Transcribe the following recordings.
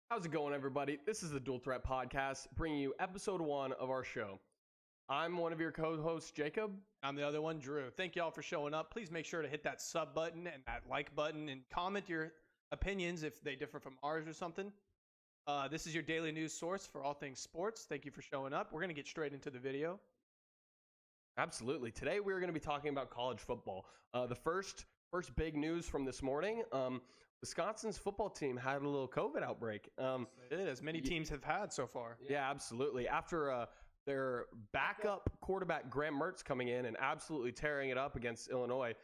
How's it going, everybody? This is the Dual Threat Podcast, bringing you episode 1 of our show. I'm one of your co-hosts, Jacob. I'm the other one, Drew. Thank you all for showing up. Please make sure to hit that sub button and that like button and comment your opinions if they differ from ours or something. This is your daily news source for all things sports. Thank you for showing up. We're going to get straight into the video. Absolutely. Today we're going to be talking about college football. The first big news from this morning, Wisconsin's football team had a little COVID outbreak. It is, as many teams have had so far. Yeah, absolutely. After their backup quarterback, Graham Mertz, coming in and absolutely tearing it up against Illinois,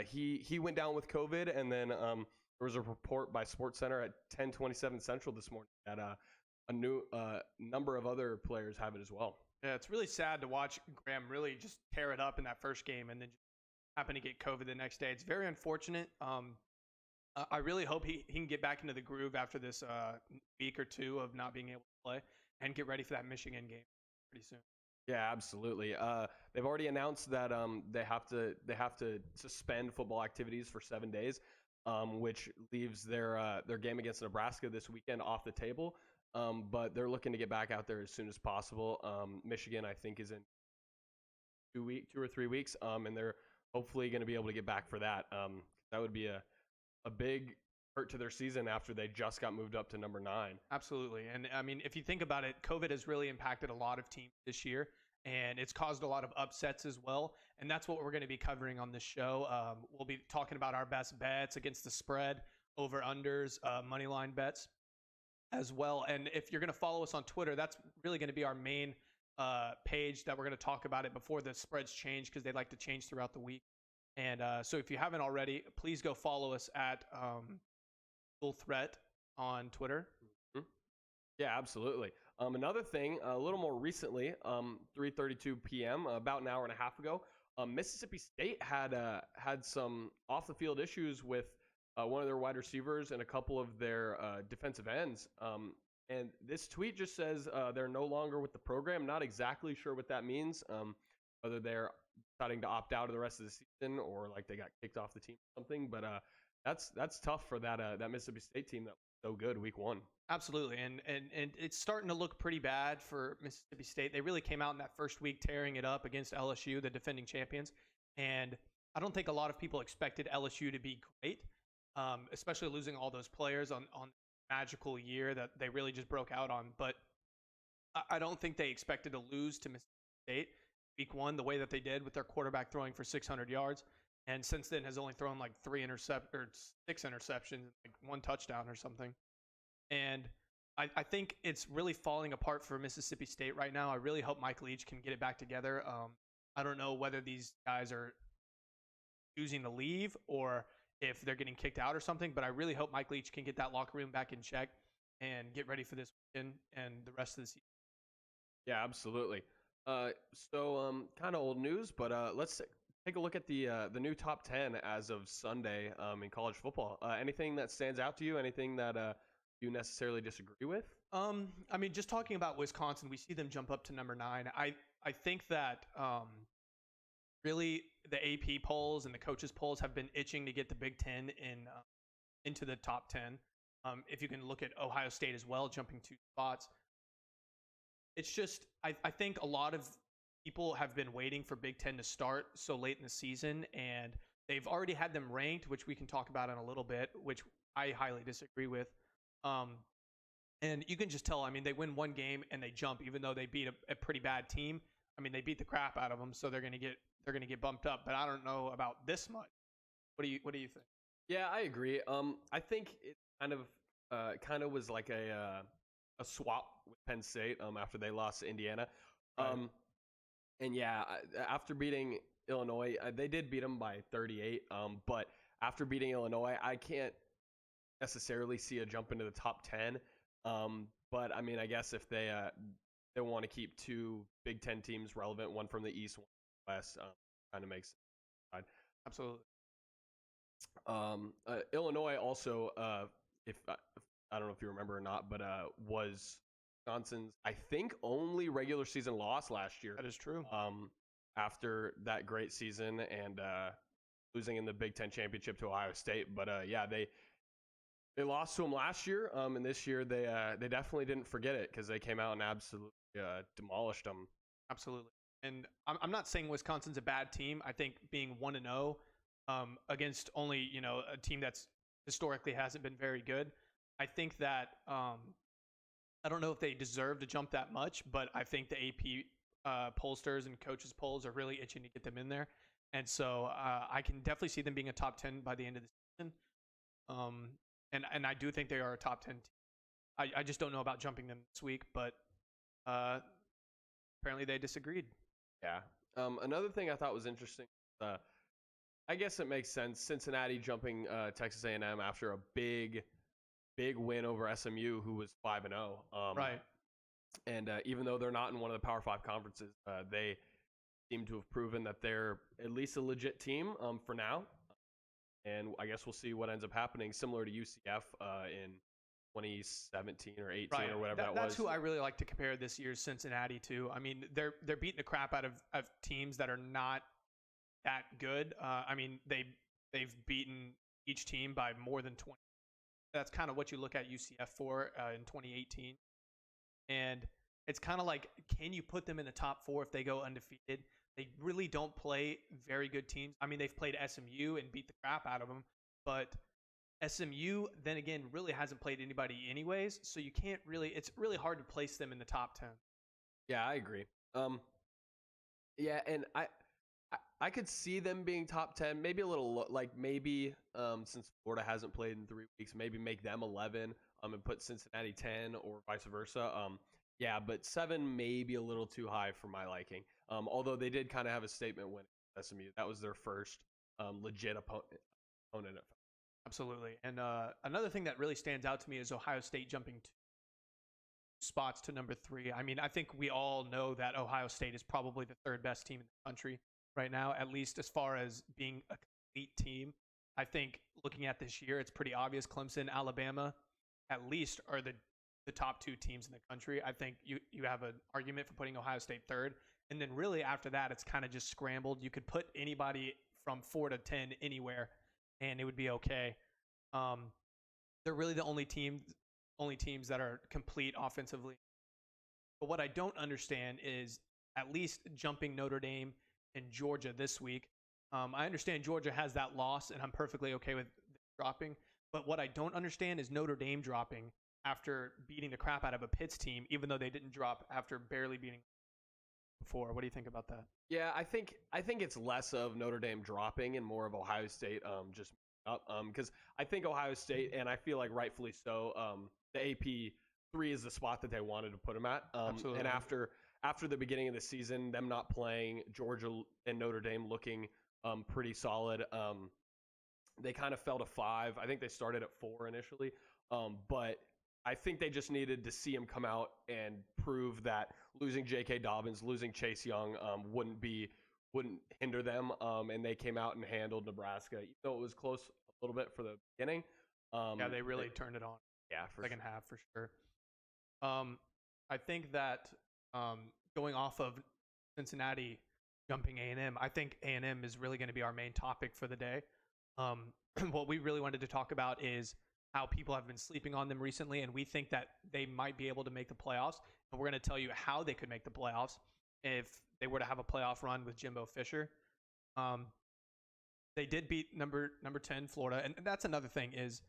he went down with COVID, and then there was a report by SportsCenter at 10:27 Central this morning that a new number of other players have it as well. Yeah, it's really sad to watch Graham really just tear it up in that first game and then just happen to get COVID the next day. It's very unfortunate. I really hope he can get back into the groove after this week or two of not being able to play and get ready for that Michigan game pretty soon. Yeah, absolutely. They've already announced that they have to suspend football activities for 7 days, which leaves their game against Nebraska this weekend off the table. But they're looking to get back out there as soon as possible. Michigan, I think, is in 2 or 3 weeks, and they're hopefully going to be able to get back for that. That would be a big hurt to their season after they just got moved up to number 9. Absolutely. And I mean, if you think about it, COVID has really impacted a lot of teams this year, and it's caused a lot of upsets as well. And that's what we're going to be covering on this show. We'll be talking about our best bets against the spread, over-unders, money line bets as well. And if you're going to follow us on Twitter, that's really going to be our main page that we're going to talk about it before the spreads change, because they like to change throughout the week. And so if you haven't already, please go follow us at Full Threat on Twitter. Mm-hmm. Yeah, absolutely. Another thing, a little more recently, 3:32 p.m., about an hour and a half ago, Mississippi State had some off-the-field issues with one of their wide receivers and a couple of their defensive ends. And this tweet just says they're no longer with the program. Not exactly sure what that means, whether they're deciding to opt out of the rest of the season or like they got kicked off the team or something. But that's tough for that Mississippi State team that was so good week 1. Absolutely. And it's starting to look pretty bad for Mississippi State. They really came out in that first week tearing it up against LSU, the defending champions. And I don't think a lot of people expected LSU to be great, especially losing all those players on magical year that they really just broke out on. But I don't think they expected to lose to Mississippi State week 1 the way that they did, with their quarterback throwing for 600 yards. And since then has only thrown like 6 interceptions, like 1 touchdown or something. And I think it's really falling apart for Mississippi State right now. I really hope Mike Leach can get it back together. I don't know whether these guys are choosing to leave or if they're getting kicked out or something, but I really hope Mike Leach can get that locker room back in check and get ready for this weekend and the rest of the season. Yeah, absolutely. So kind of old news, but let's take a look at the new top 10 as of Sunday in college football. Anything that stands out to you? Anything that you necessarily disagree with? I mean, just talking about Wisconsin, we see them jump up to number 9. I think that really the AP polls and the coaches polls have been itching to get the Big Ten into the top 10. If you can look at Ohio State as well, jumping 2 spots. It's just, I think a lot of people have been waiting for Big Ten to start so late in the season, and they've already had them ranked, which we can talk about in a little bit, which I highly disagree with. And you can just tell, I mean, they win 1 game and they jump, even though they beat a pretty bad team. I mean, they beat the crap out of them, so they're going to get bumped up. But I don't know about this much. What do you think? Yeah, I agree. I think it kind of was like a swap with Penn State after they lost to Indiana. Right. And yeah, after beating Illinois, they did beat them by 38. But after beating Illinois, I can't necessarily see a jump into the top 10. But I mean, I guess if they want to keep 2 Big Ten teams relevant, one from the East, one from the West, kind of makes sense. Absolutely. Illinois also, if I don't know if you remember or not, but was Wisconsin's, I think, only regular season loss last year. That is true. After that great season and losing in the Big Ten championship to Ohio State. But yeah, They lost to them last year, and this year they definitely didn't forget it because they came out and absolutely demolished them. Absolutely. And I'm not saying Wisconsin's a bad team. I think being 1-0 against only, a team that's historically hasn't been very good. I think that I don't know if they deserve to jump that much, but I think the AP pollsters and coaches polls are really itching to get them in there. And so I can definitely see them being a top 10 by the end of the season. Um, and I do think they are a top 10 team. I just don't know about jumping them this week, but uh, apparently they disagreed. Yeah. Another thing I thought was interesting. I guess it makes sense. Cincinnati jumping Texas A&M after a big win over SMU, who was 5-0. Right. And even though they're not in one of the Power 5 conferences, they seem to have proven that they're at least a legit team for now. And I guess we'll see what ends up happening, similar to UCF in 2017 or 18 Right. or whatever that was. That's who I really like to compare this year's Cincinnati to. I mean, they're beating the crap out of teams that are not that good. I mean, they've beaten each team by more than 20. That's kind of what you look at UCF for in 2018. And it's kind of like, can you put them in the top 4 if they go undefeated? They really don't play very good teams. I mean, they've played SMU and beat the crap out of them, but SMU, then again, really hasn't played anybody anyways, so you can't really, it's really hard to place them in the top 10. Yeah, I agree. Yeah, and I could see them being top 10, maybe a little like maybe since Florida hasn't played in 3 weeks, maybe make them 11 and put Cincinnati 10 or vice versa. Yeah, but 7 may be a little too high for my liking. Although they did kind of have a statement win at SMU. That was their first legit opponent. Absolutely. And another thing that really stands out to me is Ohio State jumping 2 spots to number 3. I mean, I think we all know that Ohio State is probably the 3rd best team in the country right now, at least as far as being a complete team. I think looking at this year, it's pretty obvious Clemson, Alabama, at least are the top 2 teams in the country. I think you have an argument for putting Ohio State 3rd. And then really after that, it's kind of just scrambled. You could put anybody from 4 to 10 anywhere, and it would be okay. They're really the only teams that are complete offensively. But what I don't understand is at least jumping Notre Dame and Georgia this week. I understand Georgia has that loss, and I'm perfectly okay with dropping. But what I don't understand is Notre Dame dropping after beating the crap out of a Pitt's team, even though they didn't drop after barely beating before. What do you think about that? Yeah, I think it's less of Notre Dame dropping and more of Ohio State just up. Because I think Ohio State, and I feel like rightfully so, the AP 3 is the spot that they wanted to put them at. Absolutely. And after the beginning of the season, them not playing, Georgia and Notre Dame looking pretty solid. They kind of fell to 5. I think they started at 4 initially, but I think they just needed to see him come out and prove that losing J.K. Dobbins, losing Chase Young wouldn't hinder them. And they came out and handled Nebraska, even though it was close a little bit for the beginning. Yeah, they really turned it on. Yeah, second half for sure. I think that going off of Cincinnati jumping A&M, I think A&M is really going to be our main topic for the day. What we really wanted to talk about is how people have been sleeping on them recently, and we think that they might be able to make the playoffs. And we're going to tell you how they could make the playoffs if they were to have a playoff run with Jimbo Fisher. They did beat number 10 Florida, and that's another thing is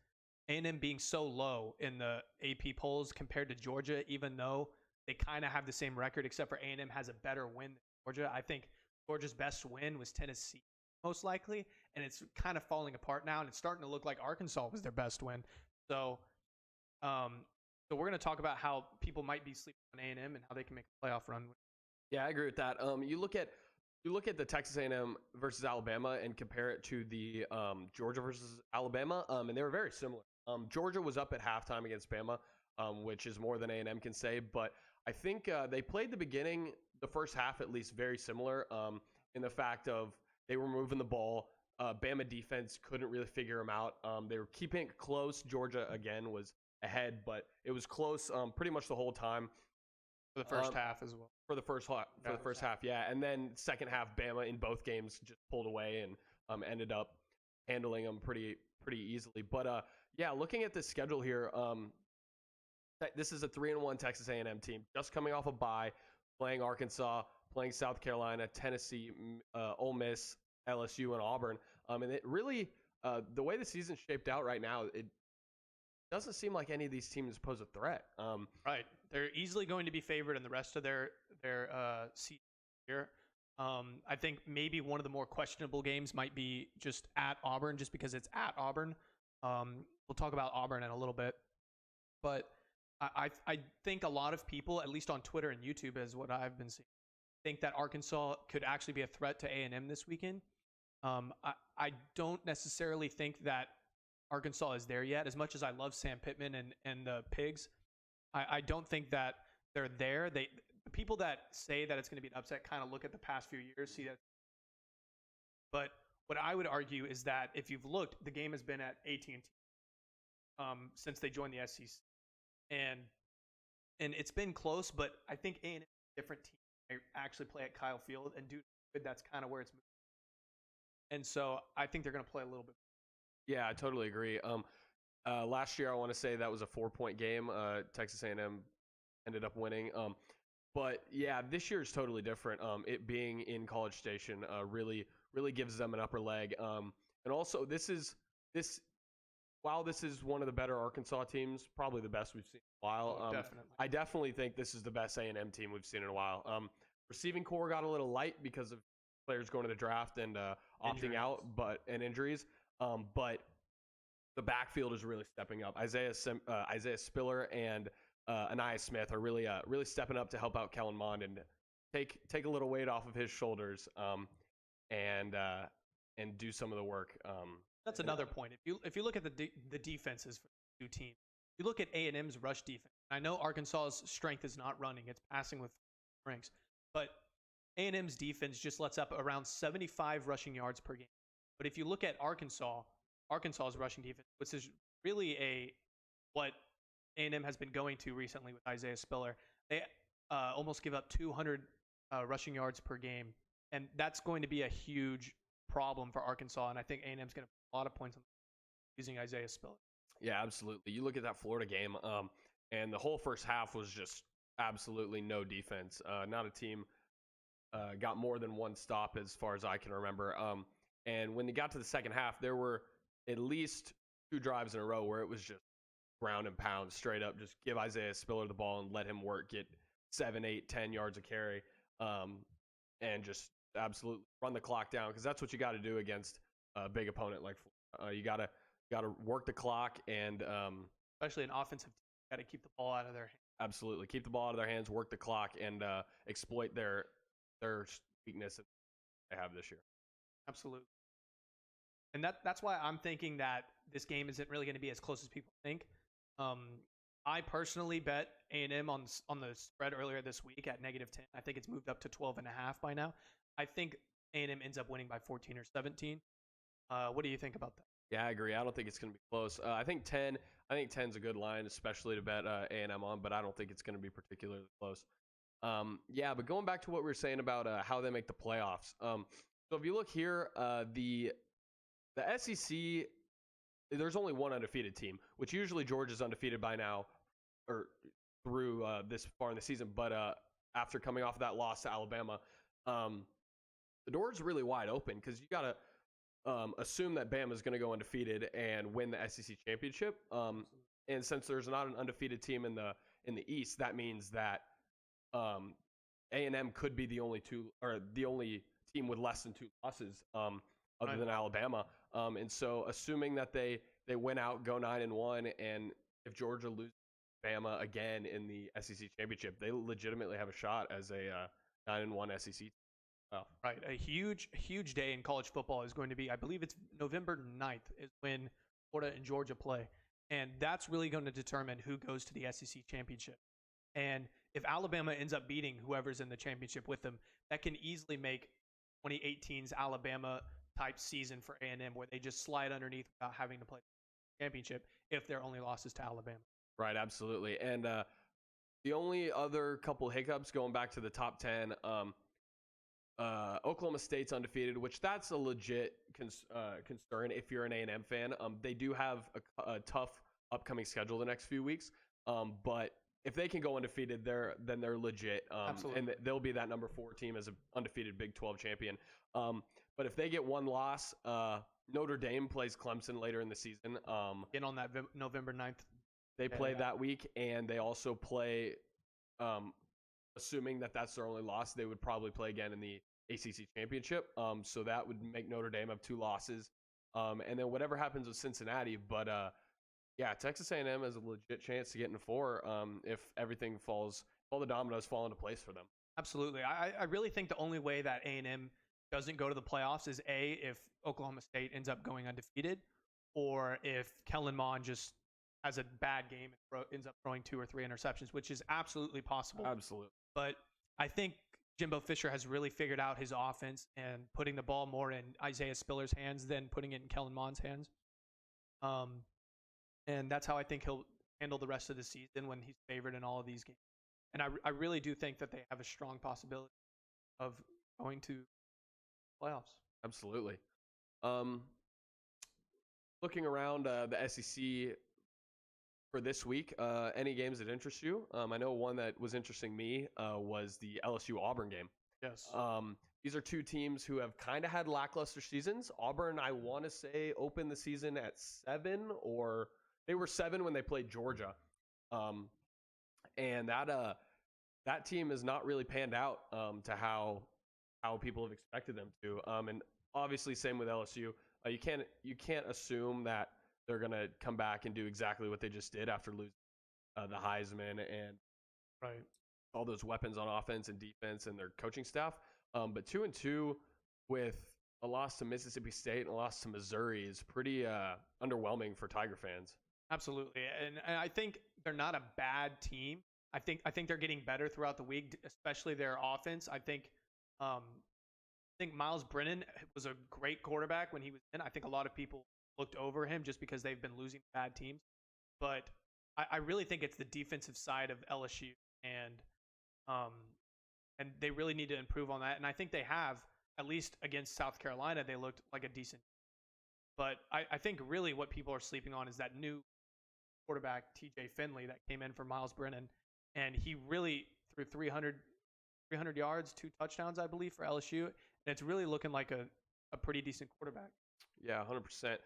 A&M being so low in the AP polls compared to Georgia, even though they kind of have the same record, except for A&M has a better win than Georgia. I think Georgia's best win was Tennessee, most likely, and it's kind of falling apart now, and it's starting to look like Arkansas was their best win. So, we're going to talk about how people might be sleeping on A&M and how they can make a playoff run. Yeah, I agree with that. You look at the Texas A&M versus Alabama and compare it to the Georgia versus Alabama, and they were very similar. Georgia was up at halftime against Bama, which is more than A&M can say, but I think they played the first half at least very similar in the fact of they were moving the ball. Bama defense couldn't really figure them out. They were keeping it close. Georgia, again, was ahead, but it was close pretty much the whole time. For the first half as well. For the first half, yeah. And then second half, Bama in both games just pulled away and ended up handling them pretty easily. But Yeah, looking at this schedule here, this is a 3-1 Texas A&M team, just coming off a bye, playing Arkansas, playing South Carolina, Tennessee, Ole Miss, LSU, and Auburn. And it really, the way the season's shaped out right now, it doesn't seem like any of these teams pose a threat. Right, they're easily going to be favored in the rest of their season here. I think maybe one of the more questionable games might be just at Auburn, just because it's at Auburn. We'll talk about Auburn in a little bit, but I think a lot of people, at least on Twitter and YouTube, is what I've been seeing, think that Arkansas could actually be a threat to A&M this weekend. I don't necessarily think that Arkansas is there yet. As much as I love Sam Pittman and the Pigs, I don't think that they're there. The people that say that it's going to be an upset kind of look at the past few years, see that. But what I would argue is that if you've looked, the game has been at AT&T since they joined the SEC, and it's been close. But I think A&M is a different team. They actually play at Kyle Field, and that's kind of where it's moving. And so I think they're going to play a little bit. Yeah, I totally agree. Last year, I want to say that was a 4-point game. Texas A&M ended up winning. But yeah, this year is totally different. It being in College Station really gives them an upper leg. And also, while this is one of the better Arkansas teams, probably the best we've seen in a while. Definitely. I definitely think this is the best A&M team we've seen in a while. Receiving corps got a little light because of players going to the draft and opting out, and injuries. But the backfield is really stepping up. Isaiah Spiller and Anaya Smith are really stepping up to help out Kellen Mond and take a little weight off of his shoulders and do some of the work. That's another point. If you look at the defenses for the two teams, you look at A&M's rush defense. I know Arkansas's strength is not running; it's passing with ranks, but A&M's defense just lets up around 75 rushing yards per game. But if you look at Arkansas's rushing defense, which is really what A&M has been going to recently with Isaiah Spiller, they almost give up 200 rushing yards per game, and that's going to be a huge problem for Arkansas. And I think A&M's going to put a lot of points on using Isaiah Spiller. Yeah, absolutely. You look at that Florida game, and the whole first half was just absolutely no defense. Not a team got more than one stop as far as I can remember. And when they got to the second half, there were at least 2 drives in a row where it was just ground and pound, straight up. Just give Isaiah Spiller the ball and let him work, get 7, 8, 10 yards of carry, and just absolutely run the clock down, because that's what you got to do against a big opponent like Florida. You got to work the clock, and especially an offensive team, got to keep the ball out of their hands. Absolutely, keep the ball out of their hands, work the clock, and exploit their weakness that they have this year. Absolutely. And that's why I'm thinking that this game isn't really going to be as close as people think. I personally bet A&M on the spread earlier this week at -10. I think it's moved up to 12.5 by now. I think A&M ends up winning by 14 or 17. What do you think about that? Yeah, I agree. I don't think it's going to be close. I think 10. I think 10's a good line, especially to bet A&M on, but I don't think it's going to be particularly close. Yeah, but going back to what we were saying about how they make the playoffs. So if you look here, the SEC, there's only one undefeated team, which usually Georgia's undefeated by now, or through this far in the season. But after coming off of that loss to Alabama, the door's really wide open, because you got to assume that Bama's going to go undefeated and win the SEC championship. And since there's not an undefeated team in the East, that means that A&M could be the only team with less than 2 losses, other than Alabama. And so, assuming that they win out, go 9-1, and if Georgia loses Bama again in the SEC championship, they legitimately have a shot as a 9-1 SEC. Wow. Right. A huge day in college football is going to be, I believe it's November 9th is when Florida and Georgia play. And that's really going to determine who goes to the SEC championship. And if Alabama ends up beating whoever's in the championship with them, that can easily make 2018's Alabama type season for A&M, where they just slide underneath without having to play the championship if their only loss is to Alabama. Right, absolutely. And the only other couple hiccups going back to the top 10, Oklahoma State's undefeated, which that's a legit concern if you're an A&M fan. They do have a tough upcoming schedule the next few weeks, but if they can go undefeated, then they're legit, Absolutely. and they'll be that number 4 team as an undefeated Big 12 champion. But if they get one loss, Notre Dame plays Clemson later in the season. In on that November 9th. They play that week, and they also play. Assuming that that's their only loss, they would probably play again in the ACC championship. So that would make Notre Dame have 2 losses. And then whatever happens with Cincinnati. But yeah, Texas A&M has a legit chance to get into 4 if everything falls, all the dominoes fall into place for them. Absolutely. I really think the only way that A&M doesn't go to the playoffs is if Oklahoma State ends up going undefeated, or if Kellen Mond just has a bad game and ends up throwing 2 or 3 interceptions, which is absolutely possible. Absolutely. But I think Jimbo Fisher has really figured out his offense and putting the ball more in Isaiah Spiller's hands than putting it in Kellen Mond's hands. And that's how I think he'll handle the rest of the season when he's favored in all of these games. And I really do think that they have a strong possibility of going to playoffs. Absolutely. Looking around the SEC for this week, any games that interest you? I know one that was interesting me was the LSU Auburn game. Yes. These are 2 teams who have kind of had lackluster seasons. Auburn, I want to say, opened the season at 7, or they were 7 when they played Georgia. And that team has not really panned out to how people have expected them to. And obviously, same with LSU. You can't assume that they're going to come back and do exactly what they just did after losing the Heisman and all those weapons on offense and defense and their coaching staff. But 2-2 with a loss to Mississippi State and a loss to Missouri is pretty underwhelming for Tiger fans. Absolutely. And I think they're not a bad team. I think they're getting better throughout the week, especially their offense. I think Miles Brennan was a great quarterback when he was in. I think a lot of people looked over him just because they've been losing bad teams. But I really think it's the defensive side of LSU, and they really need to improve on that. And I think they have, at least against South Carolina, they looked like a decent. But I think really what people are sleeping on is that new quarterback, TJ Finley, that came in for Miles Brennan. And he really threw 300 yards, 2 touchdowns, I believe, for LSU. And it's really looking like a pretty decent quarterback. Yeah, 100%.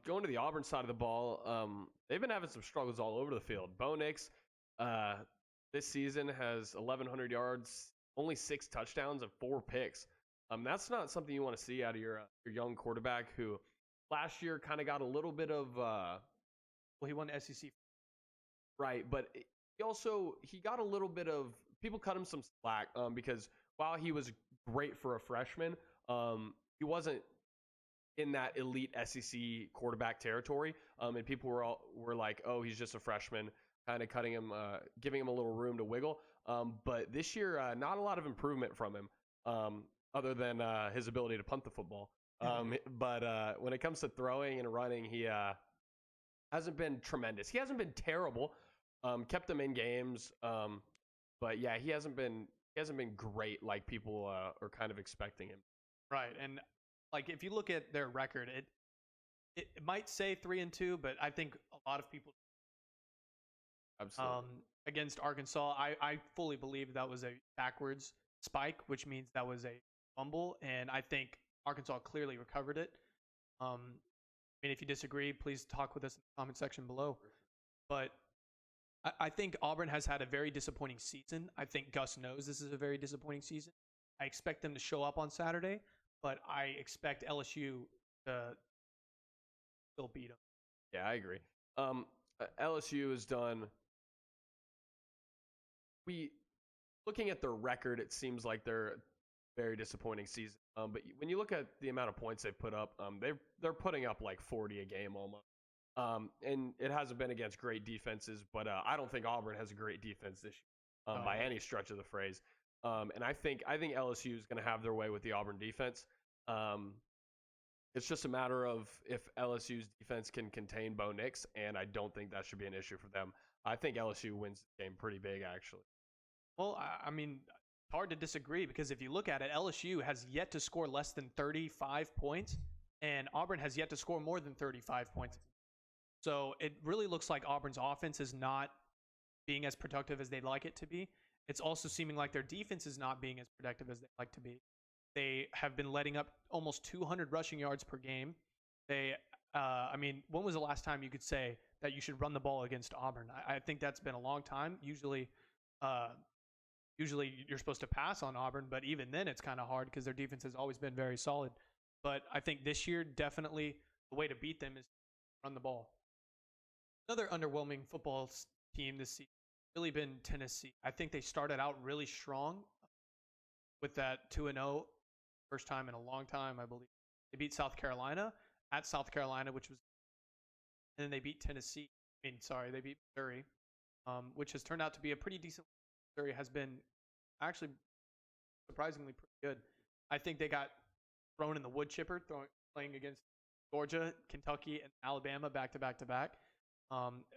Going to the Auburn side of the ball, they've been having some struggles all over the field. Bo Nix this season has 1,100 yards, only 6 touchdowns and 4 picks. That's not something you want to see out of your young quarterback who last year kind of got a little bit of he won SEC. Right, but he got a little bit of people cut him some slack because while he was great for a freshman, he wasn't in that elite SEC quarterback territory. And people were like, oh, he's just a freshman, kind of cutting him, giving him a little room to wiggle. But this year, not a lot of improvement from him, other than his ability to punt the football. But when it comes to throwing and running, he hasn't been tremendous. He hasn't been terrible. Kept them in games. But yeah, he hasn't been great like people are kind of expecting him. Right. And like if you look at their record, it might say 3-2, but I think a lot of people absolutely against Arkansas, I fully believe that was a backwards spike, which means that was a fumble, and I think Arkansas clearly recovered it. I mean, if you disagree, please talk with us in the comment section below. But I think Auburn has had a very disappointing season. I think Gus knows this is a very disappointing season. I expect them to show up on Saturday, but I expect LSU to still beat them. Yeah, I agree. LSU has done. Looking at their record, it seems like they're a very disappointing season. But when you look at the amount of points they've put up, they're putting up like 40 a game almost. And it hasn't been against great defenses, but I don't think Auburn has a great defense this year by any stretch of the phrase. And I think LSU is going to have their way with the Auburn defense. It's just a matter of if LSU's defense can contain Bo Nix, and I don't think that should be an issue for them. I think LSU wins the game pretty big, actually. Well, I mean, hard to disagree because if you look at it, LSU has yet to score less than 35 points, and Auburn has yet to score more than 35 points. So it really looks like Auburn's offense is not being as productive as they'd like it to be. It's also seeming like their defense is not being as productive as they'd like to be. They have been letting up almost 200 rushing yards per game. When was the last time you could say that you should run the ball against Auburn? I think that's been a long time. Uh, usually you're supposed to pass on Auburn, but even then it's kind of hard because their defense has always been very solid. But I think this year, definitely the way to beat them is run the ball. Another underwhelming football team this season has really been Tennessee. I think they started out really strong with that 2-0, first time in a long time, I believe. They beat South Carolina at South Carolina, and then they beat Tennessee. They beat Missouri, which has turned out to be a pretty decent. Missouri has been actually surprisingly pretty good. I think they got thrown in the wood chipper playing against Georgia, Kentucky, and Alabama back to back to back.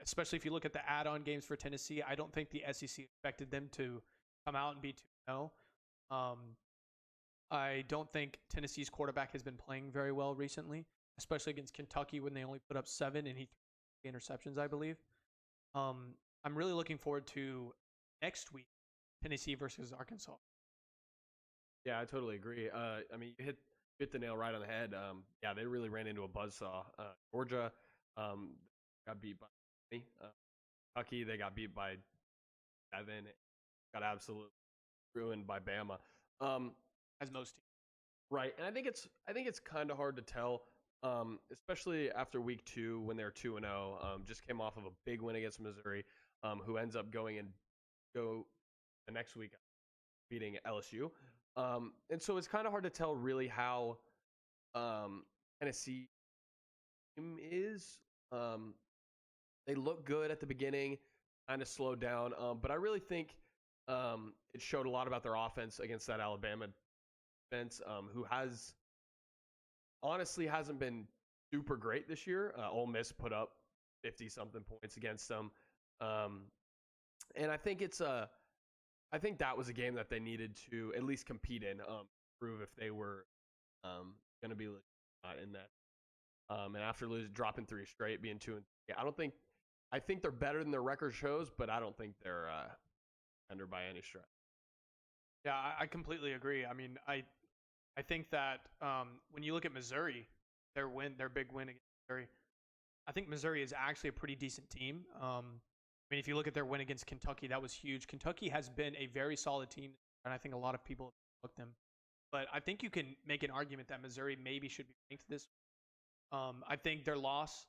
Especially if you look at the add-on games for Tennessee, I don't think the SEC expected them to come out and be 2-0. I don't think Tennessee's quarterback has been playing very well recently, especially against Kentucky when they only put up 7 and he threw interceptions, I believe. I'm really looking forward to next week, Tennessee versus Arkansas. Yeah, I totally agree. You hit the nail right on the head. They really ran into a buzzsaw. Georgia got beat by 20. Kentucky, they got beat by 7. Got absolutely ruined by Bama. As most teams. Right, and I think it's kind of hard to tell, especially after week 2 when they're 2-0. Just came off of a big win against Missouri, who ends up go the next week beating LSU. And so it's kind of hard to tell really how Tennessee team is. They look good at the beginning, kind of slowed down, but I really think it showed a lot about their offense against that Alabama defense, who hasn't been super great this year. Ole Miss put up 50-something points against them, and I think that was a game that they needed to at least compete in, prove if they were going to be in that. And after dropping 3 straight, being 2-3, I think they're better than their record shows, but I don't think they're under by any stretch. Yeah, I completely agree. I think that when you look at Missouri, their big win against Missouri, I think Missouri is actually a pretty decent team. If you look at their win against Kentucky, that was huge. Kentucky has been a very solid team, and I think a lot of people have looked them. But I think you can make an argument that Missouri maybe should be ranked this. I think their loss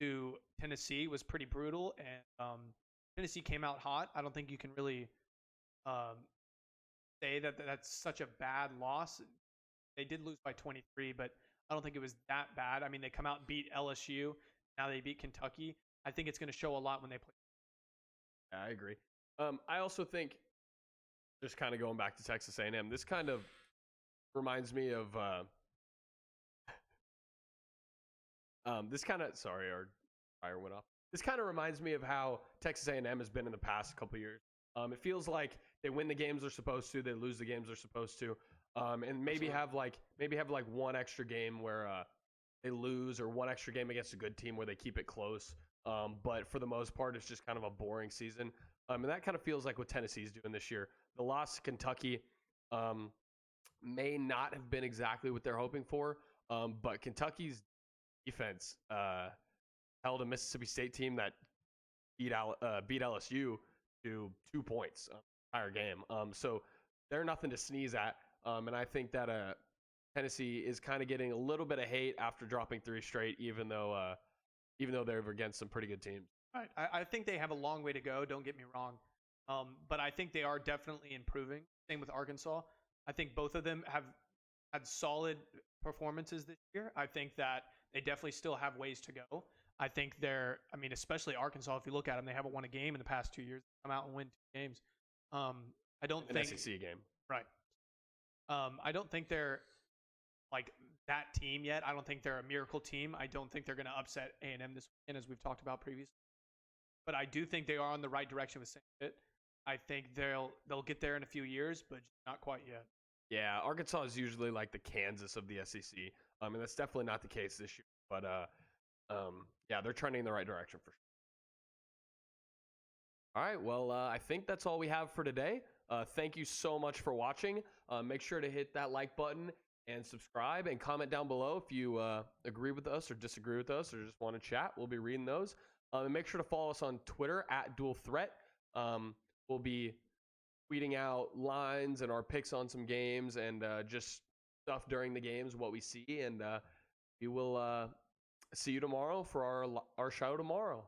to Tennessee was pretty brutal, and Tennessee came out hot. I don't think you can really say that that's such a bad loss. They did lose by 23, but I don't think it was that bad. They come out and beat LSU. Now they beat Kentucky. I think it's going to show a lot when they play. Yeah, I agree. I also think, just kind of going back to Texas A&M, this kind of reminds me of sorry, our fire went off. This kind of reminds me of how Texas A&M has been in the past couple of years. It feels like they win the games they're supposed to, they lose the games they're supposed to, and maybe have one extra game where they lose, or one extra game against a good team where they keep it close. But for the most part, it's just kind of a boring season. And that kind of feels like what Tennessee's doing this year. The loss to Kentucky may not have been exactly what they're hoping for, but Kentucky's defense held a Mississippi State team that beat LSU to 2 points entire game. So they're nothing to sneeze at. And I think that Tennessee is kind of getting a little bit of hate after dropping 3 straight, even though they're against some pretty good teams. Right. I think they have a long way to go. Don't get me wrong. But I think they are definitely improving. Same with Arkansas. I think both of them have had solid performances this year. I think that they definitely still have ways to go. I think especially Arkansas, if you look at them, they haven't won a game in the past 2 years. They come out and win 2 games. I don't think SEC game. Right. I don't think they're like that team yet. I don't think they're a miracle team. I don't think they're going to upset A&M this weekend, as we've talked about previously. But I do think they are on the right direction with St. Pitt. I think they'll get there in a few years, but not quite yet. Yeah, Arkansas is usually like the Kansas of the SEC. And that's definitely not the case this year. But yeah, they're trending in the right direction for sure. All right, well, I think that's all we have for today. Thank you so much for watching. Make sure to hit that like button and subscribe and comment down below if you agree with us or disagree with us or just want to chat. We'll be reading those. And make sure to follow us on Twitter at Dual Threat. We'll be tweeting out lines and our picks on some games and just stuff during the games, what we see. And we will see you tomorrow for our show tomorrow.